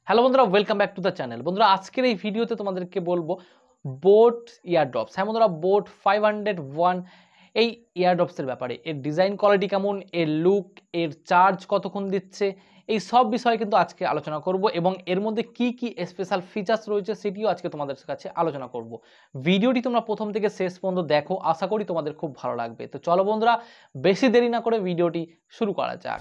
Hello বন্ধুরা, welcome back to the channel. বন্ধুরা, আজকের এই ভিডিওতে তোমাদেরকে বলবো বোট ইয়ারড্রপস। হ্যাঁ বন্ধুরা, বোট 501 এই ইয়ারড্রপসের ব্যাপারে। এর ডিজাইন কোয়ালিটি কেমন, এর লুক, এর চার্জ কতক্ষণ দিচ্ছে, এই সব বিষয়ে কিন্তু আজকে আলোচনা করব এবং এর মধ্যে কি কি স্পেশাল ফিচার্স রয়েছে সেটিও আজকে তোমাদের কাছে আলোচনা করব। ভিডিওটি তোমরা প্রথম থেকে শেষ পর্যন্ত দেখো, আশা করি তোমাদের খুব ভালো লাগবে। তো চলো বন্ধুরা, বেশি দেরি না করে ভিডিওটি শুরু করা যাক।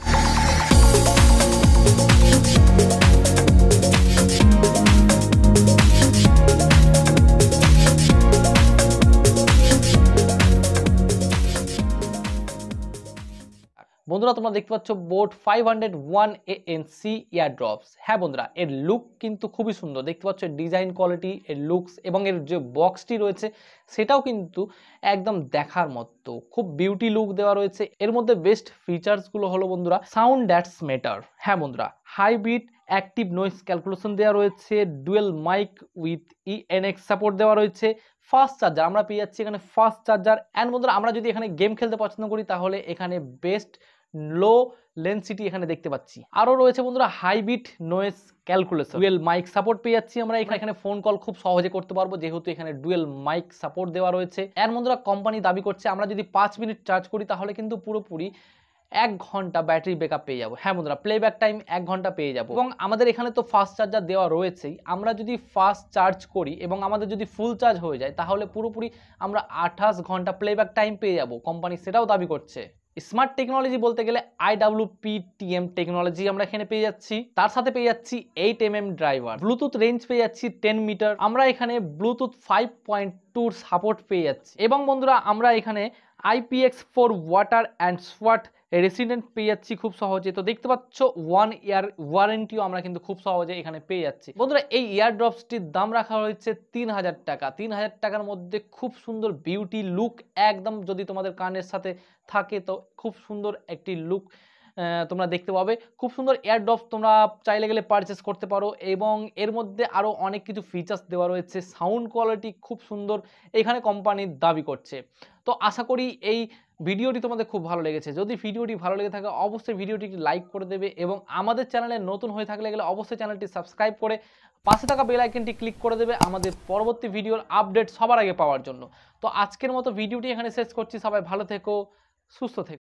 বন্ধুরা, তোমরা দেখতে পাচ্ছ বোট 501 ANC ইয়ারড্রপস। হ্যাঁ বন্ধুরা, এর লুক কিন্তু খুবই সুন্দর। দেখতে পাচ্ছ ডিজাইন কোয়ালিটি, এর লুকস এবং এর যে বক্সটি রয়েছে সেটাও কিন্তু একদম দেখার মতো, খুব বিউটি লুক দেওয়া রয়েছে। এর মধ্যে বেস্ট ফিচার্সগুলো হলো বন্ধুরা সাউন্ড দ্যাটস ম্যাটার। হ্যাঁ বন্ধুরা, high bit active noise calculation দেওয়া রয়েছে, dual mic with ENX support দেওয়া রয়েছে, ফাস্ট চার্জার আমরা পেয়ে যাচ্ছি এখানে, ফাস্ট চার্জার। অ্যান্ড বন্ধুরা, আমরা যদি এখানে গেম খেলতে পছন্দ করি তাহলে এখানে বেস্ট লো লেন্সিটি এখানে দেখতে পাচ্ছি। আরও রয়েছে বন্ধুরা high bit noise calculation, dual mic support পেয়ে যাচ্ছি আমরা এখানে ফোন কল খুব সহজে করতে পারবো যেহেতু এখানে ডুয়েল মাইক সাপোর্ট দেওয়া রয়েছে। এর বন্ধুরা কোম্পানি দাবি করছে আমরা যদি 5 মিনিট চার্জ করি তাহলে কিন্তু পুরোপুরি 1 ঘন্টা ব্যাটারি ব্যাকআপ পেয়ে যাবো। হ্যাঁ বন্ধুরা, প্লেব্যাক টাইম 1 ঘন্টা পেয়ে যাবো। এবং আমাদের এখানে তো ফাস্ট চার্জার দেওয়া রয়েছেই, আমরা যদি ফাস্ট চার্জ করি এবং আমাদের যদি ফুল চার্জ হয়ে যায় তাহলে পুরোপুরি আমরা 28 ঘন্টা প্লেব্যাক টাইম পেয়ে যাবো। কোম্পানি সেটাও দাবি করছে। স্মার্ট টেকনোলজি বলতে গেলে IWPTM টেকনোলজি আমরা এখানে পেয়ে যাচ্ছি, তার সাথে পেয়ে যাচ্ছি 8mm ড্রাইভার, ব্লুটুথ রেঞ্জ পেয়ে যাচ্ছি 10 মিটার, আমরা এখানে ব্লুটুথ 5.2 সাপোর্ট পেয়ে যাচ্ছি। এবং বন্ধুরা, আমরা এখানে IPX4 water and Swat resident পেয়ে যাচ্ছি খুব সহজে। তো দেখতে পাচ্ছ 1 ইয়ার ওয়ারেন্টিও আমরা কিন্তু খুব সহজে এখানে পেয়ে যাচ্ছি। বন্ধুরা, এই ইয়ারড্রপসটির দাম রাখা হয়েছে 3000 টাকা। 3000 টাকার মধ্যে খুব সুন্দর বিউটি লুক একদম, যদি তোমাদের কানের সাথে থাকে তো খুব সুন্দর একটি লুক তোমরা দেখতে পাবে। খুব সুন্দর এয়ারড্রপস তোমরা চাইলে গেলে পারচেস করতে পারো এবং এর মধ্যে আরও অনেক কিছু ফিচার্স দেওয়া রয়েছে। সাউন্ড কোয়ালিটি খুব সুন্দর এখানে কোম্পানি দাবি করছে। তো আশা করি এই ভিডিওটি তোমাদের খুব ভালো লেগেছে। যদি ভিডিওটি ভালো লেগে থাকে অবশ্যই ভিডিওটি লাইক করে দেবে এবং আমাদের চ্যানেলে নতুন হয়ে থাকলে গেলে অবশ্যই চ্যানেলটি সাবস্ক্রাইব করে পাশে থাকা বেল আইকনটি ক্লিক করে দেবে আমাদের পরবর্তী ভিডিওর আপডেট সবার আগে পাওয়ার জন্য। তো আজকের মতো ভিডিওটি এখানে শেষ করছি। সবাই ভালো থেকো, সুস্থ থেকো।